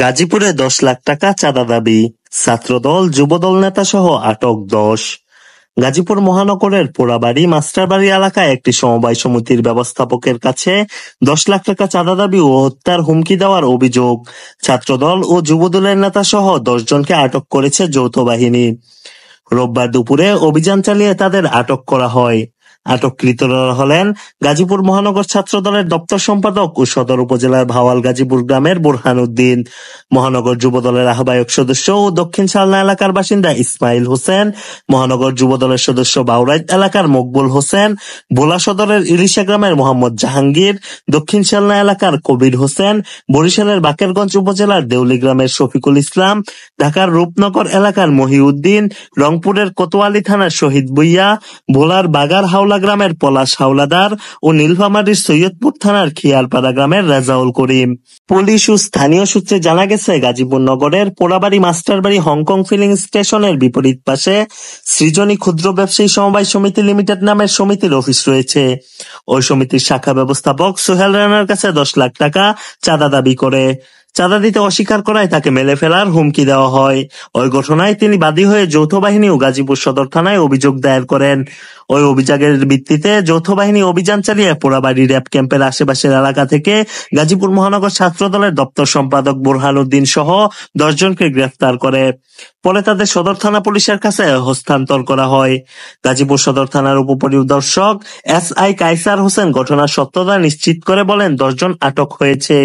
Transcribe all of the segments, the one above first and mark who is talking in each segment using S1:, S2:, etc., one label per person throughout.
S1: গাজীপুরে 10 লাখ টাকা চাঁদা দাবি, ছাত্রদল যুবদল নেতা সহ আটক 10। গাজীপুর মহানগরের পোড়াবাড়ি মাস্টারবাড়ি এলাকায় একটি সমবায় সমিতির ব্যবস্থাপকের কাছে 10 লাখ টাকা চাঁদা দাবি ও হত্যার হুমকি দেওয়ার অভিযোগ। ছাত্রদল ও যুবদলের নেতা সহ 10 জনকে আটক করেছে যৌথ বাহিনী। রোববার দুপুরে অভিযান চালিয়ে তাদের আটক করা হয়। আটককৃতরা হলেন গাজীপুর মহানগর ছাত্রদলের দপ্তর সম্পাদক ও সদর উপজেলার ভাওয়াল গাজীপুর গ্রামের বোরহান উদ্দিন, মহানগর যুবদলের আহ্বায়ক সদস্য ও দক্ষিণ শালনা এলাকার বাসিন্দা ইসমাইল হোসেন, মহানগর যুবদলের সদস্য বাউরাইত এলাকার মকবুল হোসেন, ভোলা সদরের ইলিশা গ্রামের মোহাম্মদ জাহাঙ্গীর, দক্ষিণ শালনা এলাকার কবির হোসেন, বরিশালের বাকেরগঞ্জ উপজেলার দেউলি গ্রামের শফিকুল ইসলাম, ঢাকার রূপনগর এলাকার মহিউদ্দিন, রংপুরের কোতোয়ালি থানার শহীদ ভুইয়া, ভোলার বাগার হাওলা গ্রামের পলাশ হাওলাদার ও নীলফামারীর সৈয়দপুর থানার খিয়ারপাড়া গ্রামের রেজাউল করিম। পুলিশ ও স্থানীয় সূত্রে জানা গেছে, গাজীপুর নগরের পোড়াবাড়ি মাস্টারবাড়ি হংকং ফিলিং স্টেশনের বিপরীত পাশে সৃজনী ক্ষুদ্র ব্যবসায়ী সমবায় সমিতি লিমিটেড নামের সমিতির অফিস রয়েছে। ওই সমিতির শাখা ব্যবস্থাপক সোহেল রানার কাছে 10 লাখ টাকা চাঁদা দাবি করে। চাঁদা দিতে অস্বীকার করায় তাকে মেলে ফেলার হুমকি দেওয়া হয়। ওই ঘটনায় তিনি বাদী হয়ে যৌথ বাহিনী ও গাজীপুর সদর থানায় অভিযোগ দায়ের করেন। ওই অভিযোগের ভিত্তিতে যৌথ বাহিনী অভিযান চালিয়ে পোড়াবাড়ি র্যাব ক্যাম্পের আশেপাশের এলাকা থেকে গাজীপুর মহানগর ছাত্রদলের দপ্তর সম্পাদক বোরহান উদ্দিন সহ 10 জনকে গ্রেফতার করে। পরে তাদের সদর থানা পুলিশের কাছে হস্তান্তর করা হয়। গাজীপুর সদর থানার উপপরিদর্শক SI কায়সার হোসেন ঘটনার সত্যতা নিশ্চিত করে বলেন, 10 জন আটক হয়েছে।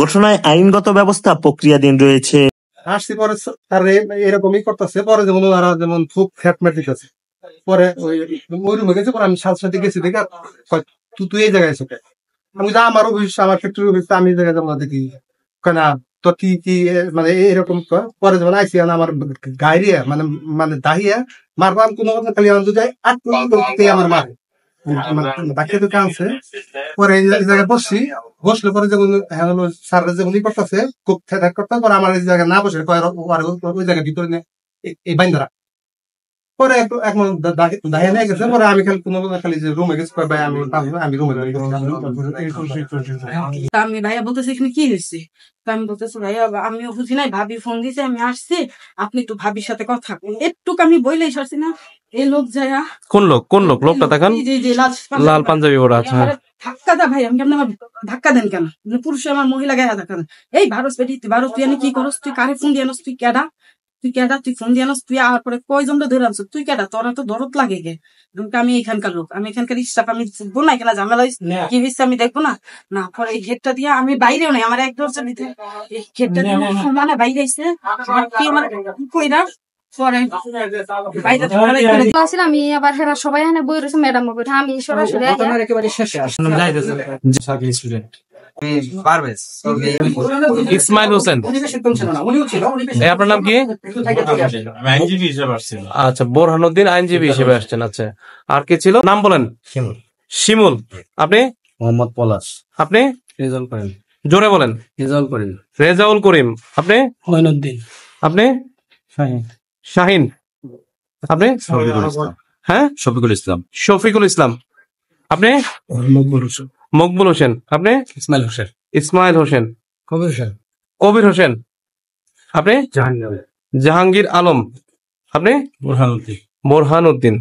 S1: ঘটনায় আইনগত ব্যবস্থা প্রক্রিয়াধীন রয়েছে।
S2: আসছি পরে তার এরকমই করতেছে, পরে যেমন ওরা যেমন খুব ফ্যাট মেটিস পরে ওই রুমে গেছে, পরে আমি সাথে সাথে গেছি দেখে তুই এই জায়গায় এসে আমি আমার অফিস, আমার ফ্যাক্টরি অফিস, আমি এই জায়গায় যেমন দেখি কেনা তো কি মানে এরকম পরে যেমন আইসি আমার গাড়িয়া মানে মানে দাহিয়া মারবাম কোনো কথা খালি আনতে যায় আমার মারে বাকি দোকান আছে। পরে এই জায়গায় বসলে পরে যেমন স্যার যেমন করতেছে খুব ঠেক করতে, পরে আমার এই জায়গায় না বসে ওই জায়গায় ভিতরে এই বাইন্দারা পরে এখন দাহিয়া নিয়ে গেছে। পরে আমি খালি কোনো খালি যে রুমে গেছি, আমি রুমে
S3: আমি ভাইয়া বলতেছি এখানে কি হয়েছে, আমি বলতেছি ভাইয়া আমিও বুঝি নাই, ভাবি ফোন দিয়েছে, আমি আসছি, আপনি একটু ভাবির সাথে কথা একটু আমি বইলেই সারছি না। এই লোক যায়া
S4: কোন লোক লোকটা দেখান, লাল পাঞ্জাবি ওরা আছে,
S3: ধাক্কা দা ভাই, আমি কেমন ধাক্কা দেন কেন, পুরুষ আমার মহিলা গায়ে ধাক্কা দেন। এই ভারত পেটি ভারত তুই কি করস, তুই কারে ফোন দিয়ে আনস, তুই কেডা তুই ফোন দিয়ে আনস, তুই আর পরে কয়জনটা ধরে আনস, তুই কেডা, তোরা তো দরদ লাগে গে। আমি এখানকার লোক, আমি এখানকার স্টাফ, আমি দেখবো না এখানে ঝামেলা কি হয়েছে, আমি দেখবো না। না পরে এই গেটটা দিয়ে আমি বাইরেও নাই, আমার এক দরজা নিতে এই গেটটা দিয়ে সমানে বাইরে আইসে কি আমার কইরা
S5: আমি আবার হেরা সবাই এখানে বই রয়েছে, ম্যাডাম আমি সরাসরি
S4: ইসমাইল হোসেন। আপনার নাম কি? আচ্ছা, বোরহান উদ্দিন আইনজীবী হিসেবে আসছেন। আচ্ছা, আর কি ছিল নাম বলেন? শিমুল। আপনি?
S6: মোহাম্মদ পলাশ।
S4: আপনি?
S6: রেজাউল করিম।
S4: জোরে বলেন।
S6: রেজাউল করিম।
S4: রেজাউল করিম। আপনি?
S6: মঈনুদ্দিন।
S4: আপনি? শাহিন। আপনি? হ্যাঁ,
S6: শফিকুল ইসলাম।
S4: শফিকুল ইসলাম। আপনি? মকবুল হোসেন। আপনি? ইসমাইল হোসেন। কবির হোসেন। আপনি? জাহাঙ্গীর আলম। আপনি? বোরহান উদ্দিন।